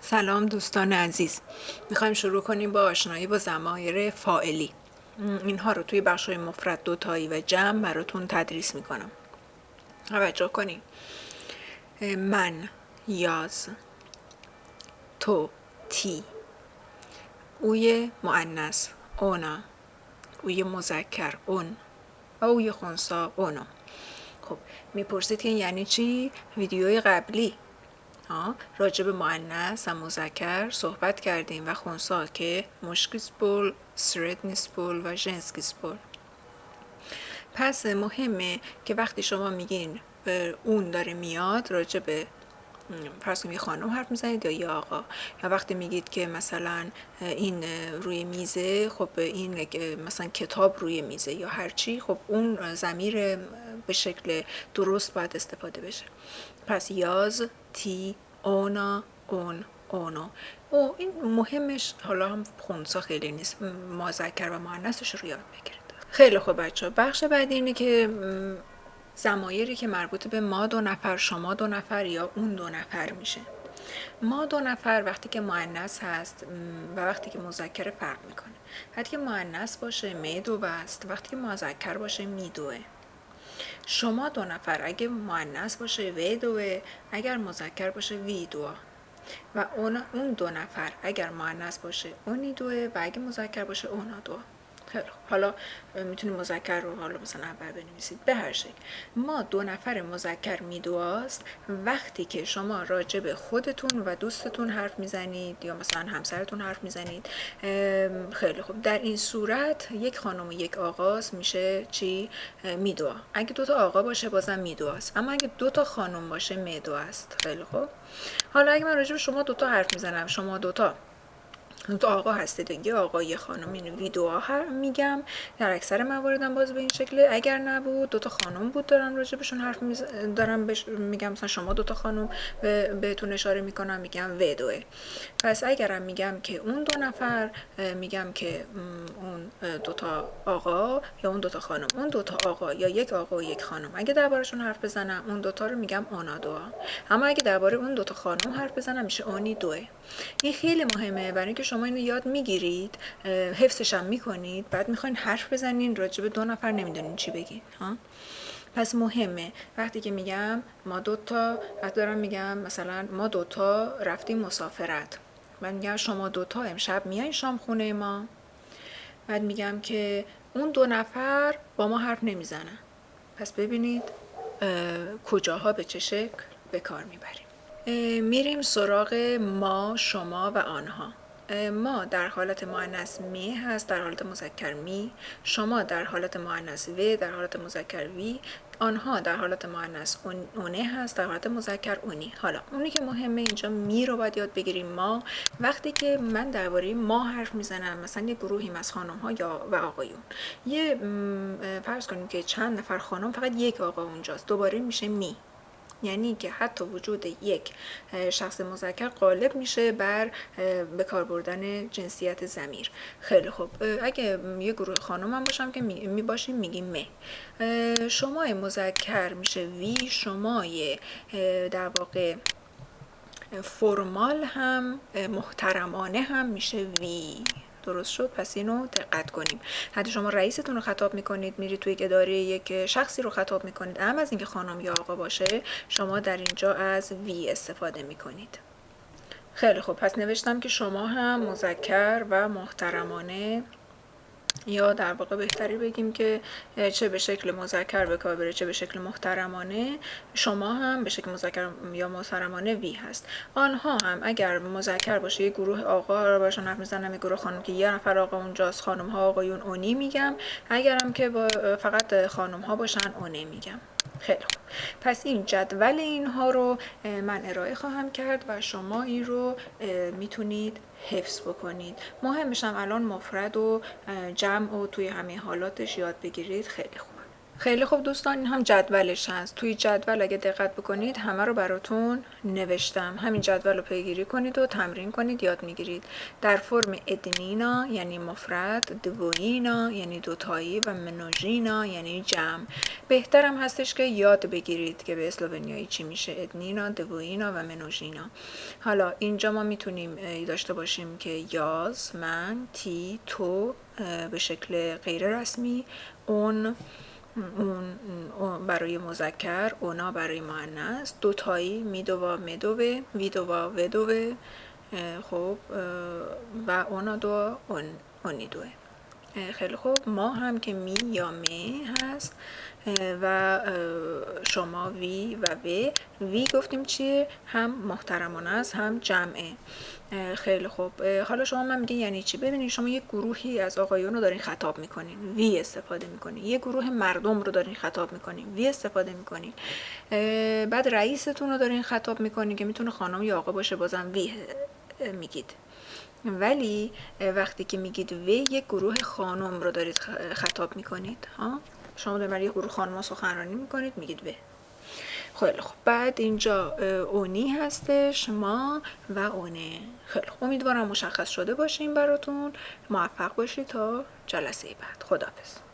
سلام دوستان عزیز، میخوایم شروع کنیم با آشنایی با ضمایر فاعلی. اینها رو توی بخش‌های مفرد، دوتایی و جمع براتون تدریس میکنم. توجه کنیم. من، یاز، تو، تی، اوی مؤنث، اونا، اوی مذکر، اون و اوی خنثی، اونو. خب میپرسید که یعنی چی؟ ویدیوی قبلی راجع به مؤنث و مذکر صحبت کردیم و خنثی که مشکیسپول، سردنیسپول و ژنسکیسپول. پس مهمه که وقتی شما میگین اون داره میاد، راجع به فرض کنید یه خانم حرف میزنید یا یه آقا، یا وقتی میگید که مثلا این روی میزه، خب این مثلا کتاب روی میزه یا هرچی، خب اون ضمیر به شکل درست باید استفاده بشه. پس یاز، تی، اونا، اون، اونو. او این مهمش حالا هم خنثی خیلی نیست، مذکر و مؤنثش رو یاد بگیرید. خیلی خوب بچه ها، بخش بعدی اینه که ضمایری که مربوط به ما دو نفر، شما دو نفر یا اون دو نفر میشه. ما دو نفر وقتی که مؤنث هست و وقتی که مذکر فرق میکنه. وقتی که مؤنث باشه میدو است، وقتی که مذکر باشه میدوه. شما دو نفر اگه مؤنث باشه ویدوه، اگر مذکر باشه ویدوه. و اون دو نفر اگر مؤنث باشه اونیدوه و اگه مذکر باشه اونادوه. خیلی خوب. حالا میتونید مذکر رو حالا مثلا اول بنویسید. به هر شکل ما دو نفر مذکر میدواست وقتی که شما راجع به خودتون و دوستتون حرف میزنید یا مثلا همسرتون حرف میزنید. خیلی خوب. در این صورت یک خانم و یک آقاست میشه چی؟ میدوا. اگه دوتا آقا باشه بازم میدواست، اما اگه دوتا خانم باشه میدوا است. خیلی خوب. حالا اگه من راجع به شما دوتا حرف میزنم، شما دوتا آقا هستید، یه آقا یه خانم، این ویدیوها میگم در اکثر مواردم باز به این شکله. اگر نبود دوتا خانم بود دارم راجع بهشون حرف دارم میگم مثلا شما دوتا خانم بهتون اشاره میکنم، میگم ویدوه. پس اگرم میگم که اون دو نفر، میگم که اون دوتا آقا یا اون دوتا خانم، اون دوتا آقا یا یک آقا و یک خانم، اگه دربارشون حرف بزنم اون دوتا رو میگم اونا دو. اما اگه درباره اون دوتا خانم حرف بزنم میشه اونی دوه. این خیلی مهمه برای اینکه شما اینو یاد میگیرید، حفظش هم میکنید، بعد میخواین حرف بزنین راجع به دو نفر نمیدونین چی بگین. پس مهمه وقتی که میگم ما دوتا، وقتی دارم میگم مثلا ما دوتا رفتیم مسافرت، من میگم شما دوتا امشب میایین شام خونه ما. بعد میگم که اون دو نفر با ما حرف نمیزنن. پس ببینید کجاها به چه شکل به کار میبریم. میریم سراغ ما، شما و آنها. ما در حالت مؤنث می هست، در حالت مذکر می. شما در حالت مؤنث و، در حالت مذکر وی. آنها در حالت مؤنث اونه هست، در حالت مذکر اونی. حالا اونی که مهمه اینجا می رو باید یاد بگیریم. ما وقتی که من درباره ما حرف میزنم، مثلا یه گروهیم از خانم ها یا و آقایون، یه فرض کنیم که چند نفر خانم فقط یک آقا اونجاست، دوباره میشه می. یعنی که حتی وجود یک شخص مذکر غالب میشه بر به کار بردن جنسیت ضمیر. خیلی خوب. اگه یه گروه خانم هم باشم که می باشیم میگیم مه. شمای مذکر میشه وی، شمای در واقع فرمال هم محترمانه هم میشه وی. درست شد؟ پس اینو دقت کنیم. حتی شما رئیستون رو خطاب میکنید، میرید توی اداره یک شخصی رو خطاب میکنید، اما از اینکه خانم یا آقا باشه شما در اینجا از وی استفاده میکنید. خیلی خوب. پس نوشتم که شما هم مذکر و محترمانه، یا در واقع بهتری بگیم که چه به شکل مذکر به کار بره چه به شکل محترمانه، شما هم به شکل مذکر یا محترمانه وی هست. آنها هم اگر مذکر باشه یه گروه آقا رو باشن حرف میزنم، یه گروه خانم که یه نفر آقا اونجاست، خانم ها آقایون اونی میگم. اگرم که فقط خانم ها باشن اونی میگم. خیلی خوب. پس این جدول اینها رو من ارائه خواهم کرد و شما این رو میتونید حفظ بکنید. مهمش هم الان مفرد و جمع و توی همه حالاتش یاد بگیرید. خیلی خوب. خیلی خوب دوستان، این هم جدولش هست. توی جدول اگه دقت بکنید همه رو براتون نوشتم. همین جدول رو پیگیری کنید و تمرین کنید، یاد میگیرید. در فرم ادنینا یعنی مفرد، دوینا یعنی دوتایی و منوژینا یعنی جمع. بهترم هستش که یاد بگیرید که به اسلوونیایی چی میشه: ادنینا، دوینا و منوژینا. حالا اینجا ما میتونیم داشته باشیم که یاز، من، تی، تو به شکل غیر رسمی، اون برای مذکر، اونا برای مؤنث، دوتایی میدوا مدوه، ویدوا ودوه، خب و اونا دو اونی دوه. خیلی خوب، ما هم که می یا می هست و شما وی و وی گفتیم چیه؟ هم محترمانه است هم جمعه. خیلی خوب، حالا شما من میگین یعنی چی؟ ببینید شما یک گروهی از آقایون رو دارین خطاب میکنین، وی استفاده میکنین. یک گروه مردم رو دارین خطاب میکنین، وی استفاده میکنین. بعد رئیستون رو دارین خطاب میکنین که میتونه خانم یا آقا باشه، بازم وی میگید. ولی وقتی که میگید وی، یک گروه خانم رو دارید خطاب میکنید. شما دارید برای یک گروه خانم سخنرانی میکنید، میگید وی. خیلی خوب، بعد اینجا اونی هستش، ما و اونه. خیلی خوب، امیدوارم مشخص شده باشه این براتون. موفق باشید تا جلسه بعد. خداحافظ.